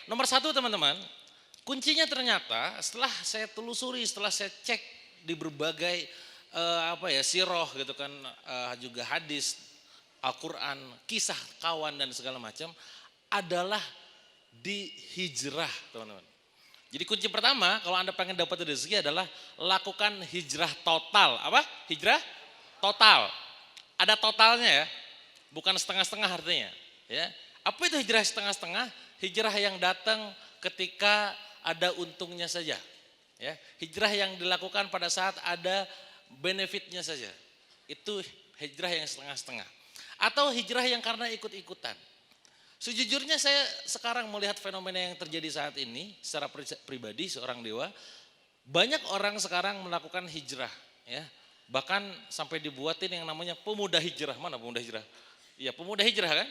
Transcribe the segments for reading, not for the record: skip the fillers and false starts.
Nomor satu teman-teman, kuncinya ternyata setelah saya telusuri, setelah saya cek di berbagai sirah gitu kan, juga hadis, Al-Quran, kisah kawan dan segala macam adalah di hijrah teman-teman. Jadi kunci pertama kalau Anda pengen dapat rezeki adalah lakukan hijrah total. Apa? Hijrah total. Ada totalnya ya, bukan setengah-setengah artinya. Ya. Apa itu hijrah setengah-setengah? Hijrah yang datang ketika ada untungnya saja. Ya. Hijrah yang dilakukan pada saat ada benefitnya saja. Itu hijrah yang setengah-setengah. Atau hijrah yang karena ikut-ikutan. Sejujurnya saya sekarang melihat fenomena yang terjadi saat ini secara pribadi seorang dewa, banyak orang sekarang melakukan hijrah ya. Bahkan sampai dibuatin yang namanya pemuda hijrah. Mana pemuda hijrah? Iya, pemuda hijrah kan?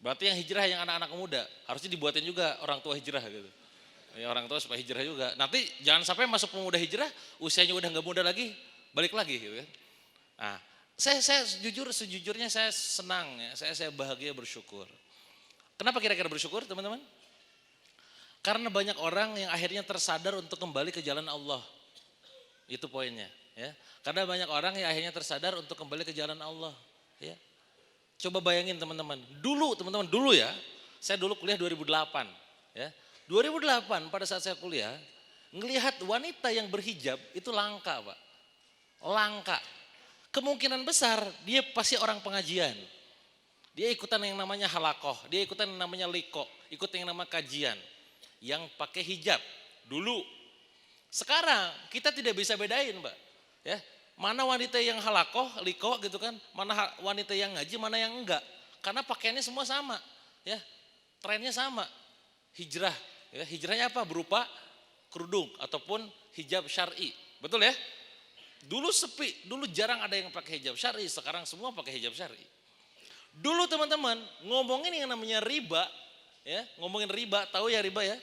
Berarti yang hijrah yang anak-anak muda, harusnya dibuatin juga orang tua hijrah gitu. Ya, orang tua supaya hijrah juga. Nanti jangan sampai masuk pemuda hijrah, usianya udah nggak muda lagi, balik lagi gitu kan. Nah, saya sejujurnya saya senang ya, saya bahagia bersyukur. Kenapa kira-kira bersyukur teman-teman? Karena banyak orang yang akhirnya tersadar untuk kembali ke jalan Allah. Itu poinnya. Ya. Karena banyak orang yang akhirnya tersadar untuk kembali ke jalan Allah. Ya. Coba bayangin teman-teman. Dulu ya. Saya dulu kuliah 2008. Ya. 2008 pada saat saya kuliah. Ngelihat wanita yang berhijab itu langka Pak. Langka. Kemungkinan besar dia pasti orang pengajian. Dia ikutan yang namanya halakoh, dia ikutan yang namanya liko, ikut yang namanya kajian. Yang pakai hijab dulu. Sekarang kita tidak bisa bedain Mbak. Ya, mana wanita yang halakoh, liko gitu kan, mana wanita yang ngaji, mana yang enggak. Karena pakaiannya semua sama. Ya, trennya sama. Hijrah. Ya, hijrahnya apa? Berupa kerudung ataupun hijab syar'i. Betul ya? Dulu sepi, dulu jarang ada yang pakai hijab syar'i, sekarang semua pakai hijab syar'i. Dulu teman-teman ngomongin yang namanya riba, ya ngomongin riba, tahu ya riba ya?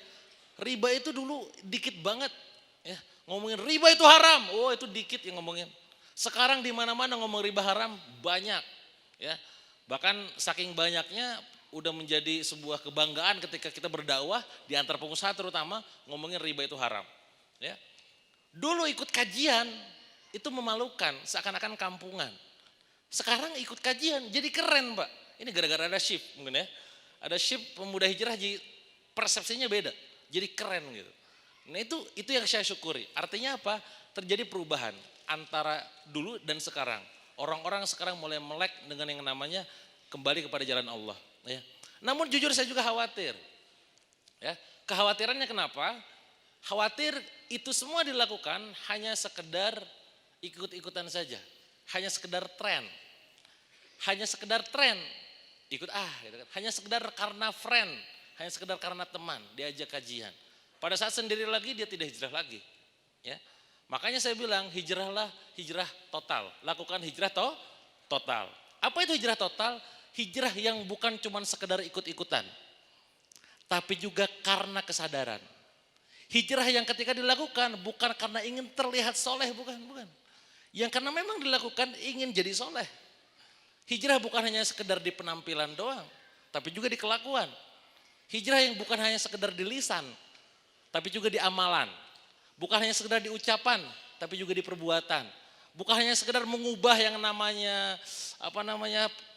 Riba itu dulu dikit banget, ya ngomongin riba itu haram, oh itu dikit yang ngomongin. Sekarang di mana-mana ngomong riba haram banyak, ya bahkan saking banyaknya udah menjadi sebuah kebanggaan ketika kita berdakwah di antar pengusaha terutama ngomongin riba itu haram, ya. Dulu ikut kajian itu memalukan, seakan-akan kampungan. Sekarang ikut kajian jadi keren Pak. Ini gara-gara ada shift mungkin ya. Ada shift pemuda hijrah jadi persepsinya beda. Jadi keren gitu. Nah itu yang saya syukuri. Artinya apa? Terjadi perubahan antara dulu dan sekarang. Orang-orang sekarang mulai melek dengan yang namanya kembali kepada jalan Allah. Ya. Namun jujur saya juga khawatir. Ya. Kekhawatirannya kenapa? Khawatir itu semua dilakukan hanya sekedar ikut-ikutan saja. Hanya sekedar tren. Hanya sekedar tren. Ikut gitu kan. Hanya sekedar karena friend. Hanya sekedar karena teman. Diajak kajian. Pada saat sendiri lagi dia tidak hijrah lagi. Ya. Makanya saya bilang hijrahlah hijrah total. Lakukan hijrah total. Apa itu hijrah total? Hijrah yang bukan cuma sekedar ikut-ikutan. Tapi juga karena kesadaran. Hijrah yang ketika dilakukan bukan karena ingin terlihat soleh. Bukan. Yang karena memang dilakukan ingin jadi soleh. Hijrah bukan hanya sekedar di penampilan doang, tapi juga di kelakuan. Hijrah yang bukan hanya sekedar di lisan, tapi juga di amalan. Bukan hanya sekedar di ucapan, tapi juga di perbuatan. Bukan hanya sekedar mengubah yang namanya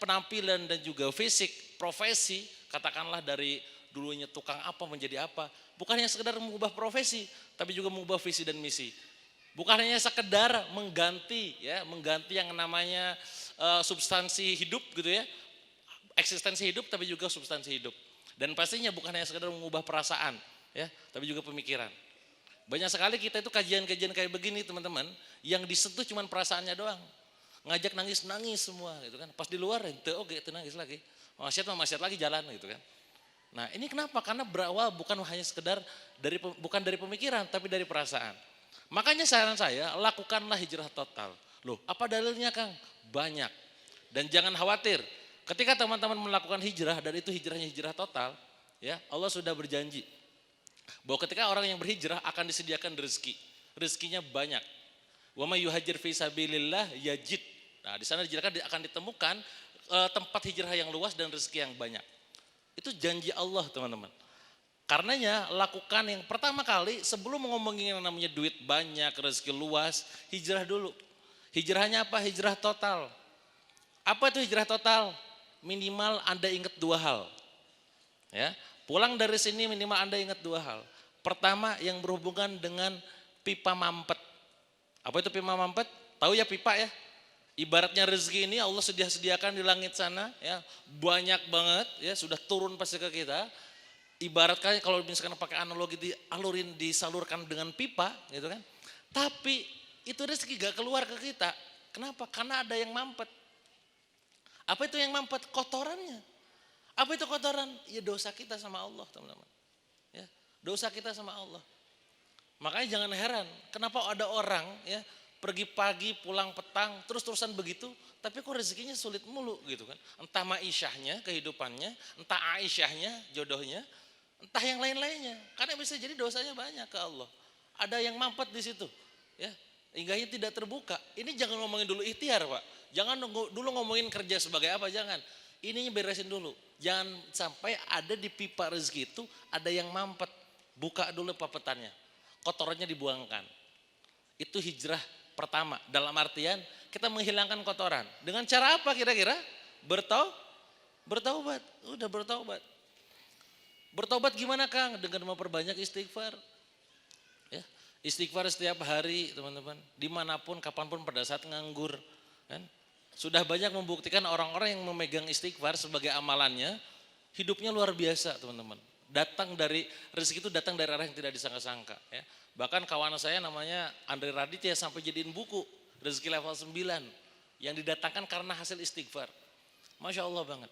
penampilan dan juga fisik, profesi, katakanlah dari dulunya tukang apa menjadi apa. Bukan hanya sekedar mengubah profesi, tapi juga mengubah visi dan misi. Bukan hanya sekedar mengganti yang namanya substansi hidup gitu ya, eksistensi hidup tapi juga substansi hidup. Dan pastinya bukan hanya sekedar mengubah perasaan ya, tapi juga pemikiran. Banyak sekali kita itu kajian-kajian kayak begini teman-teman, yang disentuh cuma perasaannya doang. Ngajak nangis semua gitu kan. Pas di luar itu nangis lagi. Maksiat lagi jalan gitu kan. Nah, ini kenapa? Karena berawal bukan hanya sekedar bukan dari pemikiran tapi dari perasaan. Makanya saran saya, lakukanlah hijrah total. Loh, apa dalilnya Kang? Banyak. Dan jangan khawatir, ketika teman-teman melakukan hijrah dan itu hijrahnya hijrah total, ya Allah sudah berjanji bahwa ketika orang yang berhijrah akan disediakan rezeki. Rezekinya banyak. Wa may yuhajir fi sabilillah yajid. Nah, di sana akan ditemukan tempat hijrah yang luas dan rezeki yang banyak. Itu janji Allah, teman-teman. Karenanya lakukan yang pertama kali sebelum ngomongin yang namanya duit banyak, rezeki luas, hijrah dulu. Hijrahnya apa? Hijrah total. Apa itu hijrah total? Minimal Anda ingat dua hal. Ya, pulang dari sini minimal Anda ingat dua hal. Pertama yang berhubungan dengan pipa mampet. Apa itu pipa mampet? Tahu ya pipa ya? Ibaratnya rezeki ini Allah sediakan di langit sana ya, banyak banget ya, sudah turun pasti ke kita. Ibaratkan kalau misalkan pakai analogi disalurkan dengan pipa gitu kan. Tapi itu rezeki gak keluar ke kita. Kenapa? Karena ada yang mampet. Apa itu yang mampet? Kotorannya. Apa itu kotoran? Ya dosa kita sama Allah, teman-teman. Ya, dosa kita sama Allah. Makanya jangan heran, kenapa ada orang ya pergi pagi pulang petang terus-terusan begitu, tapi kok rezekinya sulit mulu gitu kan. Entah maisyahnya, kehidupannya, entah aisyahnya, jodohnya, entah yang lain-lainnya. Karena bisa jadi dosanya banyak ke Allah. Ada yang mampet di situ. Ya, hingganya tidak terbuka. Ini jangan ngomongin dulu ikhtiar, Pak. Jangan dulu ngomongin kerja sebagai apa, jangan. Ininya beresin dulu. Jangan sampai ada di pipa rezeki itu ada yang mampet. Buka dulu papetannya. Kotorannya dibuangkan. Itu hijrah pertama. Dalam artian kita menghilangkan kotoran. Dengan cara apa kira-kira? Bertaubat. Udah bertaubat. Bertaubat gimana Kang? Dengan memperbanyak istighfar. Ya, istighfar setiap hari teman-teman. Dimanapun, kapanpun pada saat nganggur. Kan? Sudah banyak membuktikan orang-orang yang memegang istighfar sebagai amalannya. Hidupnya luar biasa teman-teman. Rezeki itu datang dari arah yang tidak disangka-sangka. Ya. Bahkan kawan saya namanya Andre Raditya sampai jadiin buku rezeki level 9 yang didatangkan karena hasil istighfar. Masya Allah banget.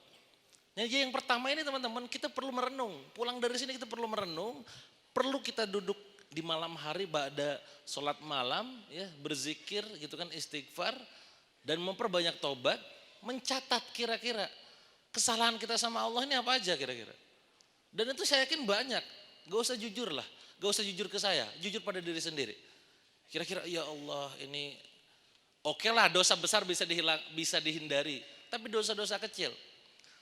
Jadi yang pertama ini teman-teman kita perlu merenung. Pulang dari sini kita perlu merenung. Perlu kita duduk di malam hari ba'da sholat malam ya berzikir gitu kan istighfar dan memperbanyak tobat. Mencatat kira-kira kesalahan kita sama Allah ini apa aja kira-kira. Dan itu saya yakin banyak, gak usah jujur lah, gak usah jujur ke saya, jujur pada diri sendiri. Kira-kira ya Allah ini oke lah dosa besar bisa dihindari, tapi dosa-dosa kecil.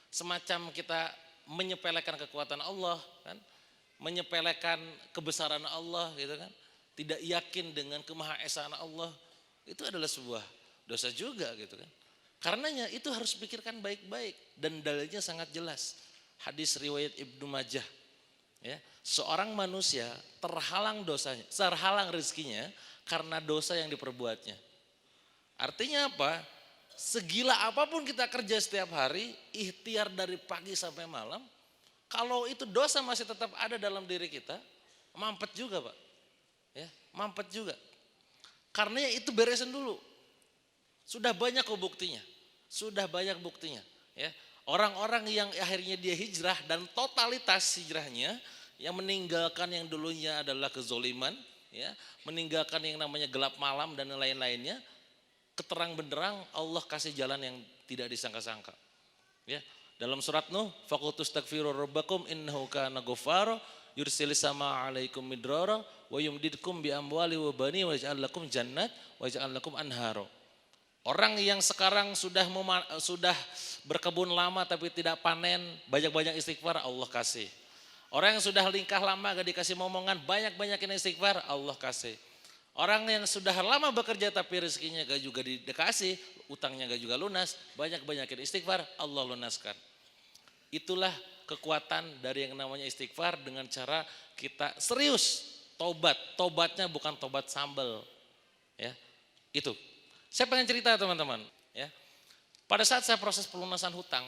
Semacam kita menyepelekan kekuatan Allah, kan? Menyepelekan kebesaran Allah gitu kan. Tidak yakin dengan kemahaesaan Allah, itu adalah sebuah dosa juga gitu kan. Karenanya itu harus pikirkan baik-baik dan dalilnya sangat jelas. Hadis riwayat Ibnu Majah. Ya, seorang manusia terhalang rezekinya karena dosa yang diperbuatnya. Artinya apa? Segila apapun kita kerja setiap hari, ikhtiar dari pagi sampai malam, kalau itu dosa masih tetap ada dalam diri kita, mampet juga Pak. Ya, mampet juga. Karena itu beresin dulu. Sudah banyak kok buktinya. Sudah banyak buktinya. Ya. Orang-orang yang akhirnya dia hijrah dan totalitas hijrahnya yang meninggalkan yang dulunya adalah kezoliman, ya, meninggalkan yang namanya gelap malam dan lain-lainnya, keterang benderang Allah kasih jalan yang tidak disangka-sangka. Ya, dalam surat Nuh, faqultus taghfiru rabbakum innahu kana ghaffara yursilis sama alaikum midrara wa yumdidkum bi amwali wa bani wa yaj'al lakum jannat wa yaj'al lakum anhara. Orang yang sekarang sudah berkebun lama tapi tidak panen, banyak-banyak istighfar Allah kasih. Orang yang sudah lingkah lama gak dikasih momongan, banyak-banyakin istighfar Allah kasih. Orang yang sudah lama bekerja tapi rezekinya gak juga dikasih, utangnya gak juga lunas, banyak-banyakin istighfar Allah lunaskan. Itulah kekuatan dari yang namanya istighfar dengan cara kita serius tobat. Tobatnya bukan tobat sambal. Ya, itu. Saya pengen cerita teman-teman, ya. Pada saat saya proses pelunasan hutang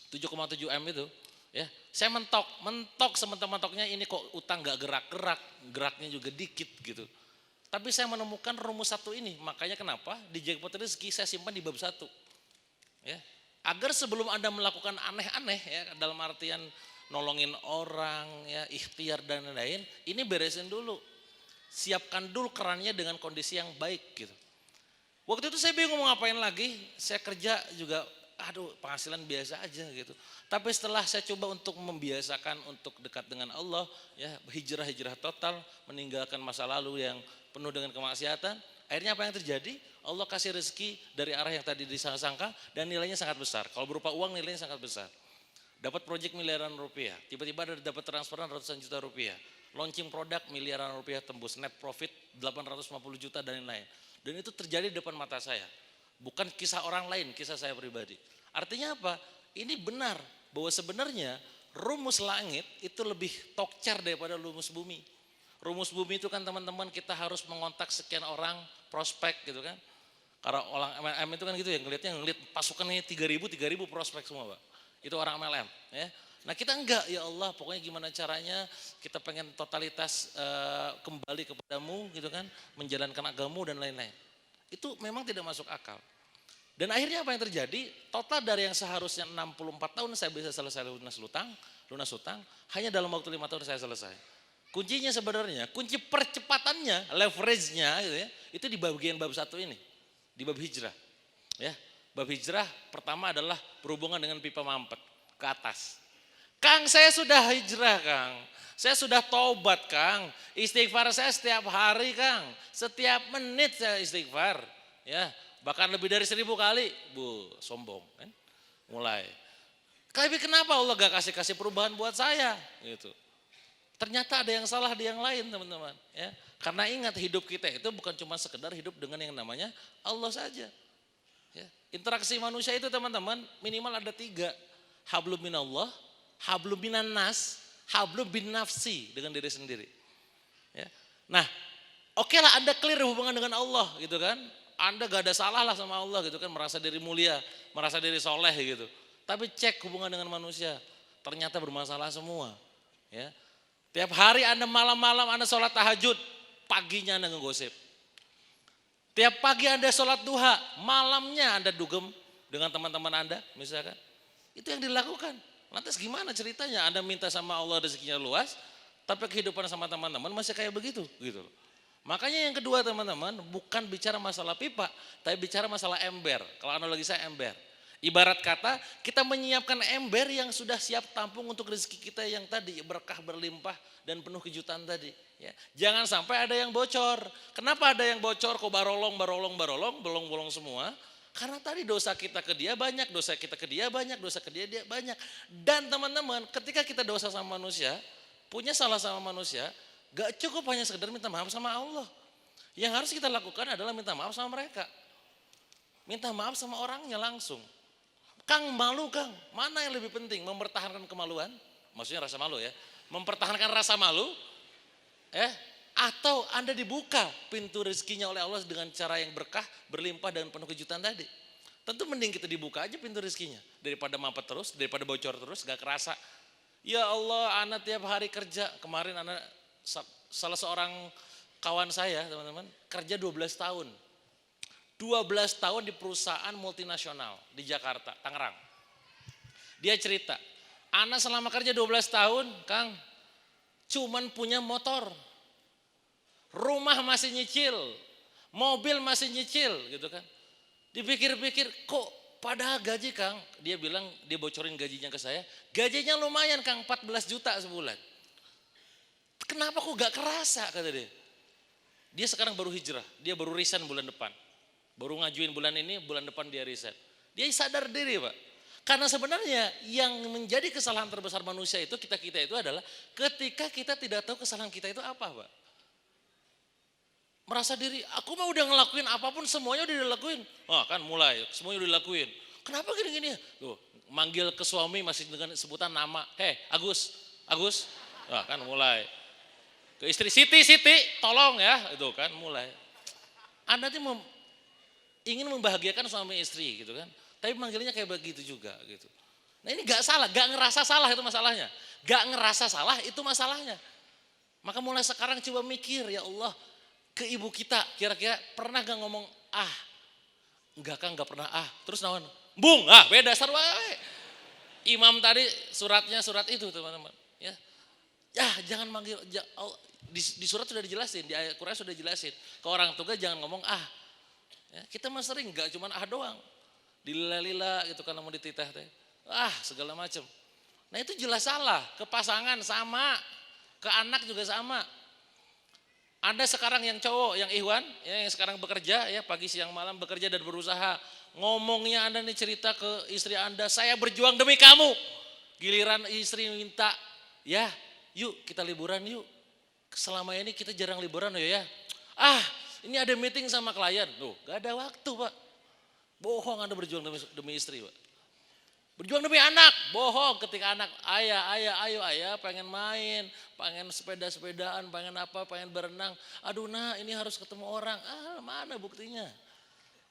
7,7 M itu, ya, saya mentok sementok-mentoknya ini kok utang gak gerak-gerak, geraknya juga dikit gitu. Tapi saya menemukan rumus satu ini, makanya kenapa di Jackpot Rezeki saya simpan di bab 1. Ya, agar sebelum Anda melakukan aneh-aneh ya dalam artian nolongin orang, ya, ikhtiar dan lain-lain, ini beresin dulu. Siapkan dulu kerannya dengan kondisi yang baik gitu. Waktu itu saya bingung mau ngapain lagi, saya kerja juga penghasilan biasa aja gitu. Tapi setelah saya coba untuk membiasakan untuk dekat dengan Allah, ya hijrah total, meninggalkan masa lalu yang penuh dengan kemaksiatan, akhirnya apa yang terjadi? Allah kasih rezeki dari arah yang tadi disangka-sangka dan nilainya sangat besar. Kalau berupa uang nilainya sangat besar. dapat proyek miliaran rupiah, tiba-tiba ada dapat transferan ratusan juta rupiah, launching produk miliaran rupiah tembus, net profit 850 juta dan lain-lain. Dan itu terjadi di depan mata saya. Bukan kisah orang lain, kisah saya pribadi. Artinya apa? Ini benar bahwa sebenarnya rumus langit itu lebih tokcer daripada rumus bumi. Rumus bumi itu kan teman-teman kita harus mengontak sekian orang prospek gitu kan. Karena orang MLM itu kan gitu ya, ngeliat pasukannya 3.000 prospek semua Pak. Itu orang MLM ya. Nah kita enggak, ya Allah pokoknya gimana caranya kita pengen totalitas kembali kepadamu gitu kan. Menjalankan agamamu dan lain-lain. Itu memang tidak masuk akal. Dan akhirnya apa yang terjadi? Total dari yang seharusnya 64 tahun saya bisa selesai lunas hutang, hanya dalam waktu 5 tahun saya selesai. Kuncinya sebenarnya, kunci percepatannya, leverage-nya gitu ya, itu di bagian bab 1 ini, di bab hijrah. Ya, bab hijrah pertama adalah berhubungan dengan pipa mampet ke atas. Kang, saya sudah hijrah, Kang. Saya sudah taubat, Kang. Istighfar saya setiap hari, Kang. Setiap menit saya istighfar. Ya, bahkan lebih dari 1000 kali. Bu, sombong kan? Mulai. Tapi kenapa Allah gak kasih perubahan buat saya? Gitu. Ternyata ada yang salah di yang lain teman-teman. Ya. Karena ingat hidup kita itu bukan cuma sekedar hidup dengan yang namanya Allah saja. Ya. Interaksi manusia itu teman-teman minimal ada 3. Hablum minallah, hablum minan nas, hablum bin nafsi dengan diri sendiri. Ya. Nah oke lah Anda clear hubungan dengan Allah gitu kan. Anda gak ada salah lah sama Allah gitu kan. Merasa diri mulia, merasa diri soleh gitu. Tapi cek hubungan dengan manusia. Ternyata bermasalah semua. Ya. Tiap hari Anda malam-malam Anda sholat tahajud, paginya Anda ngegosip. Tiap pagi Anda sholat duha, malamnya Anda dugem dengan teman-teman Anda misalkan. Itu yang dilakukan. Lantas gimana ceritanya? Anda minta sama Allah rezekinya luas, tapi kehidupan sama teman-teman masih kayak begitu gitu loh. Makanya yang kedua teman-teman, bukan bicara masalah pipa, tapi bicara masalah ember. Kalau analogi saya ember. Ibarat kata kita menyiapkan ember yang sudah siap tampung untuk rezeki kita yang tadi berkah berlimpah dan penuh kejutan tadi. Ya. Jangan sampai ada yang bocor. Kenapa ada yang bocor kok barolong, bolong-bolong semua? Karena tadi dosa kita ke dia banyak, dosa kita ke dia banyak, dosa ke dia banyak. Dan teman-teman ketika kita dosa sama manusia, punya salah sama manusia, gak cukup hanya sekedar minta maaf sama Allah. Yang harus kita lakukan adalah minta maaf sama mereka. Minta maaf sama orangnya langsung. Kang malu Kang, mana yang lebih penting? Mempertahankan kemaluan, maksudnya rasa malu ya. Mempertahankan rasa malu, atau Anda dibuka pintu rezekinya oleh Allah dengan cara yang berkah, berlimpah dan penuh kejutan tadi. Tentu mending kita dibuka aja pintu rezekinya. Daripada mampet terus, daripada bocor terus, gak kerasa. Ya Allah, Anda tiap hari kerja. Kemarin Anda, salah seorang kawan saya teman-teman, kerja 12 tahun. 12 tahun di perusahaan multinasional di Jakarta, Tangerang. Dia cerita, Ana selama kerja 12 tahun, Kang, cuman punya motor. Rumah masih nyicil, mobil masih nyicil gitu kan. Dipikir-pikir kok padahal gaji Kang, dia bilang dia bocorin gajinya ke saya, gajinya lumayan Kang 14 juta sebulan. Kenapa kok gak kerasa kata dia. Dia sekarang baru hijrah, dia baru resign bulan depan. Baru ngajuin bulan ini, bulan depan dia resign. Dia sadar diri Pak. Karena sebenarnya yang menjadi kesalahan terbesar manusia itu, kita itu adalah ketika kita tidak tahu kesalahan kita itu apa Pak. Merasa diri, aku mah udah ngelakuin apapun semuanya udah dilakuin. Wah kan mulai, semuanya udah dilakuin. Kenapa gini-gini? Tuh, manggil ke suami masih dengan sebutan nama. Hei Agus. Wah kan mulai. Ke istri, Siti, tolong ya. Itu kan mulai. Anda tuh ingin membahagiakan suami istri gitu kan. Tapi manggilnya kayak begitu juga gitu. Nah ini gak salah, gak ngerasa salah itu masalahnya. Gak ngerasa salah itu masalahnya. Maka mulai sekarang coba mikir ya Allah. Ke ibu kita kira-kira pernah gak ngomong enggak Kang gak pernah terus nawan. Bung beda sarwa. Imam tadi surat itu teman-teman. Ya jangan manggil. Di surat sudah dijelasin, di ayat Quran sudah dijelasin. Ke orang tua jangan ngomong Ya, kita mah sering gak cuma doang. Dilila-lila gitu kalau mau dititah teh. Segala macam. Nah itu jelas salah. Ke pasangan sama. Ke anak juga sama. Anda sekarang yang cowok, yang Ikhwan, ya, yang sekarang bekerja, ya pagi siang malam bekerja dan berusaha. Ngomongnya Anda nih cerita ke istri Anda, saya berjuang demi kamu. Giliran istri minta, ya yuk kita liburan yuk. Selama ini kita jarang liburan ya. Ah ini ada meeting sama klien. Tuh gak ada waktu Pak. Bohong Anda berjuang demi istri Pak. Berjuang demi anak, bohong ketika anak ayo ayah pengen main, pengen sepedaan, pengen apa, pengen berenang. Aduh nah ini harus ketemu orang, mana buktinya.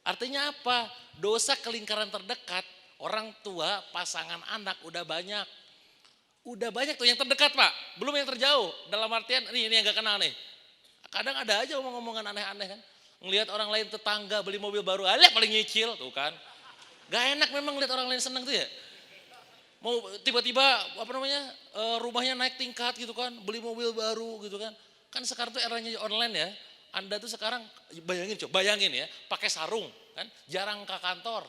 Artinya apa? Dosa kelingkaran terdekat, orang tua, pasangan anak udah banyak. Udah banyak tuh yang terdekat Pak, belum yang terjauh. Dalam artian ini yang gak kenal nih. Kadang ada aja omong-omongan aneh-aneh kan. Ngelihat orang lain tetangga beli mobil baru, alah paling nyicil tuh kan. Gak enak memang lihat orang lain senang tuh ya. Mau tiba-tiba rumahnya naik tingkat gitu kan, beli mobil baru gitu kan. Kan sekarang tuh eranya online ya. Anda tuh sekarang bayangin ya, pakai sarung kan, jarang ke kantor.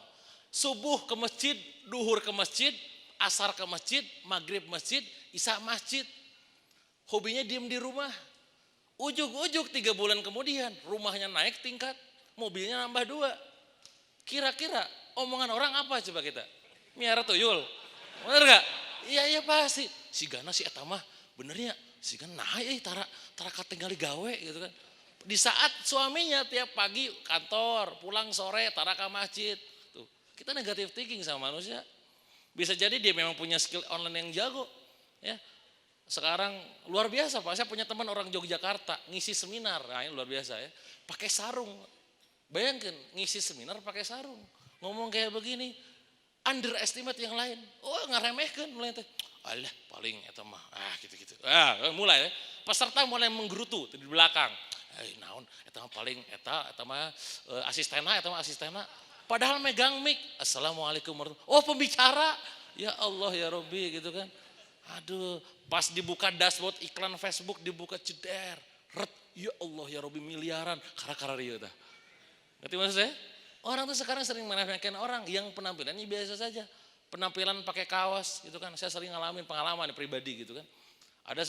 Subuh ke masjid, duhur ke masjid, asar ke masjid, maghrib masjid, isya masjid. Hobinya diem di rumah. Ujuk-ujuk 3 bulan kemudian rumahnya naik tingkat, mobilnya nambah 2. Kira-kira omongan orang apa coba kita? Miara tuyul. Bener gak? Iya pasti. Si Gana si eta mah benernya si Gana naik tara katinggali gawe gitu kan. Di saat suaminya tiap pagi kantor, pulang sore tara ke masjid. Tuh, kita negatif thinking sama manusia. Bisa jadi dia memang punya skill online yang jago, ya. Sekarang luar biasa Pak. Saya punya teman orang Yogyakarta ngisi seminar, nah ini luar biasa ya. Pakai sarung. Bayangkan ngisi seminar pakai sarung, ngomong kayak begini, underestimate yang lain. Oh ngaremehkan mulai teh. Alah paling eta mah gitu-gitu. Mulai ya. Peserta mulai menggerutu di belakang. Naon eta mah paling eta mah asistena. Padahal megang mic. Assalamualaikum warahmatullahi wabarakatuh. Oh pembicara. Ya Allah ya Robbi gitu kan. Aduh, pas dibuka dashboard iklan Facebook dibuka ceder. Ya Allah ya Robbi miliaran kara-kara rieu tah. Ngerti maksud saya? Orang tuh sekarang sering meremehkan orang yang penampilannya biasa saja. Penampilan pakai kaos gitu kan. Saya sering ngalamin pengalaman pribadi gitu kan.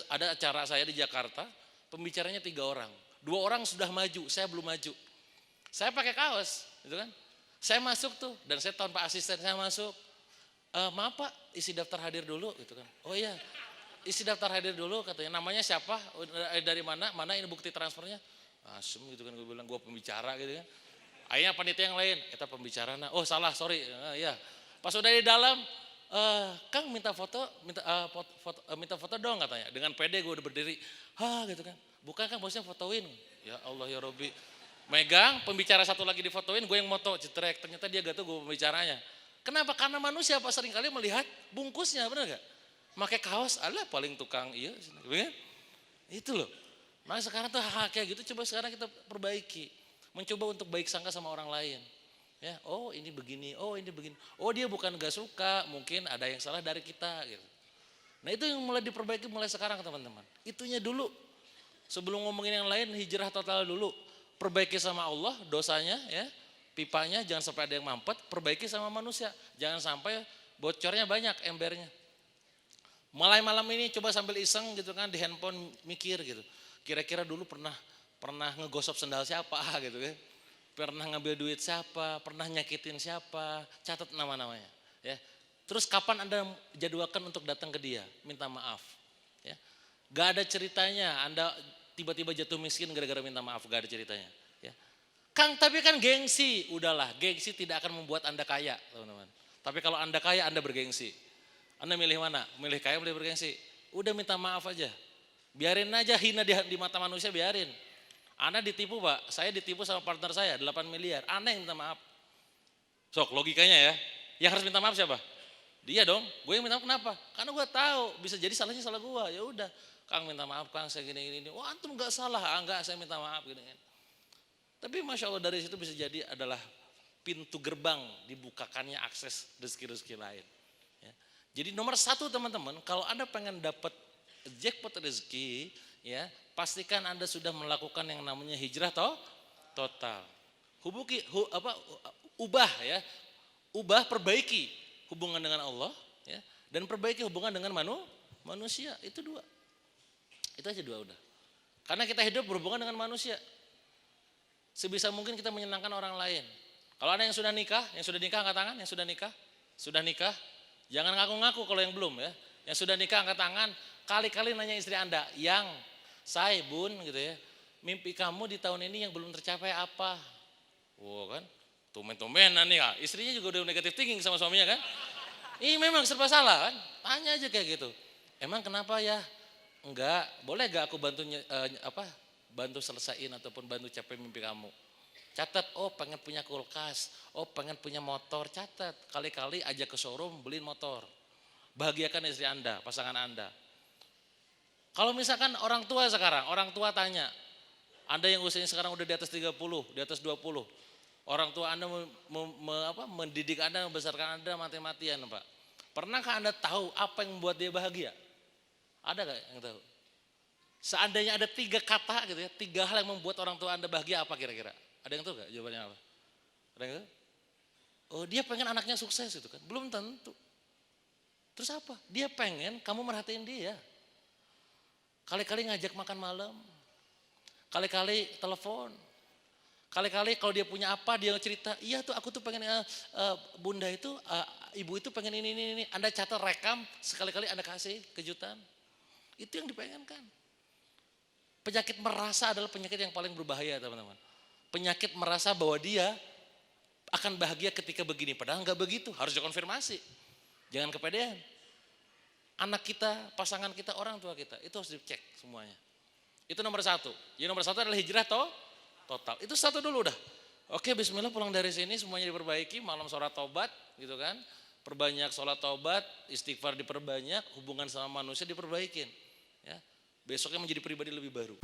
Ada acara saya di Jakarta, pembicaranya 3 orang. 2 orang sudah maju, saya belum maju. Saya pakai kaos gitu kan. Saya masuk tuh dan saya tanpa asisten saya masuk. Maaf Pak, isi daftar hadir dulu gitu kan. Oh iya, isi daftar hadir dulu katanya. Namanya siapa, dari mana ini bukti transfernya. Asem gitu kan, gue bilang gue pembicara gitu kan. Akhirnya panitia yang lain, kita pembicara. Oh salah, sorry. Ya. Pas udah di dalam, Kang minta foto dong katanya. Dengan pede gue udah berdiri. Gitu kan. Bukan Kang bosnya fotoin. Ya Allah ya Robbi. Megang, pembicara satu lagi difotoin, gue yang moto cetrek. Ternyata dia gak tahu gue pembicaranya. Kenapa? Karena manusia Pak seringkali melihat bungkusnya, benar gak? Pakai kaos, alah paling tukang iya. Itu loh. Nah sekarang tuh hal kayak gitu coba sekarang kita perbaiki. Mencoba untuk baik sangka sama orang lain. Ya, oh ini begini, oh ini begini. Oh dia bukan gak suka, mungkin ada yang salah dari kita gitu. Nah itu yang mulai diperbaiki mulai sekarang teman-teman. Itunya dulu. Sebelum ngomongin yang lain, hijrah total dulu. Perbaiki sama Allah dosanya ya. Pipanya jangan sampai ada yang mampet, perbaiki sama manusia. Jangan sampai bocornya banyak embernya. Mulai malam ini coba sambil iseng gitu kan di handphone mikir gitu. Kira-kira dulu pernah ngegosok sendal siapa gitu kan. Pernah ngambil duit siapa, pernah nyakitin siapa, catat nama-namanya ya. Terus kapan Anda jadwalkan untuk datang ke dia, minta maaf ya. Gak ada ceritanya Anda tiba-tiba jatuh miskin gara-gara minta maaf, gak ada ceritanya ya. Kang tapi kan gengsi, udahlah gengsi tidak akan membuat Anda kaya teman-teman. Tapi kalau Anda kaya Anda bergengsi. Anda milih mana? Milih kaya milih bergengsi? Udah minta maaf aja. Biarin aja hina di mata manusia biarin. Anda ditipu Pak, saya ditipu sama partner saya 8 miliar, Anda yang minta maaf. Sok logikanya ya, yang harus minta maaf siapa? Dia dong, gue yang minta maaf kenapa? Karena gue tahu bisa jadi salahnya salah gue, ya udah. Kang minta maaf Kang saya gini. Wah antum gak salah, enggak saya minta maaf gini. Tapi Masya Allah dari situ bisa jadi adalah pintu gerbang dibukakannya akses rezeki-rezeki lain. Ya. Jadi nomor 1 teman-teman, kalau Anda pengen dapat jackpot rezeki, ya pastikan Anda sudah melakukan yang namanya hijrah total. Ubah perbaiki hubungan dengan Allah, ya, dan perbaiki hubungan dengan manusia. Itu 2. Itu aja 2 udah. Karena kita hidup berhubungan dengan manusia. Sebisa mungkin kita menyenangkan orang lain. Kalau ada yang sudah nikah angkat tangan, yang sudah nikah, Jangan ngaku-ngaku kalau yang belum ya. Yang sudah nikah angkat tangan, kali-kali nanya istri Anda, yang say bun gitu ya, mimpi kamu di tahun ini yang belum tercapai apa? Wow kan, tumben-tumbenan nih ya, istrinya juga udah negatif thinking sama suaminya kan. Ini memang serba salah kan, tanya aja kayak gitu. Emang kenapa ya? Enggak, boleh gak aku bantu bantu selesaiin ataupun bantu capai mimpi kamu? Catat, oh pengen punya kulkas, oh pengen punya motor, catat. Kali-kali ajak ke showroom beliin motor. Bahagiakan istri Anda, pasangan Anda. Kalau misalkan orang tua sekarang, orang tua tanya, Anda yang usianya sekarang udah di atas 30, di atas 20. Orang tua Anda mendidik Anda, membesarkan Anda mati-matian Pak. Pernahkah Anda tahu apa yang membuat dia bahagia? Ada gak yang tahu? Seandainya ada 3 kata gitu ya, 3 hal yang membuat orang tua Anda bahagia apa kira-kira? Ada yang tahu gak jawabannya apa? Ada yang tahu? Oh dia pengen anaknya sukses itu kan, belum tentu. Terus apa? Dia pengen kamu merhatiin dia. Kali-kali ngajak makan malam, kali-kali telepon, kali-kali kalau dia punya apa dia cerita, iya tuh aku tuh pengen bunda itu, ibu itu pengen ini. Anda catat rekam, sekali-kali Anda kasih kejutan. Itu yang dipengenkan. Penyakit merasa adalah penyakit yang paling berbahaya teman-teman. Penyakit merasa bahwa dia akan bahagia ketika begini, padahal enggak begitu, harus dikonfirmasi. Jangan kepedean. Anak kita, pasangan kita, orang tua kita, itu harus dicek semuanya. Itu nomor 1. Jadi nomor 1 adalah hijrah total. Itu 1 dulu udah. Oke, bismillah pulang dari sini semuanya diperbaiki, malam sholat taubat gitu kan. Perbanyak sholat taubat, istighfar diperbanyak, hubungan sama manusia diperbaikin. Ya. Besoknya menjadi pribadi lebih baru.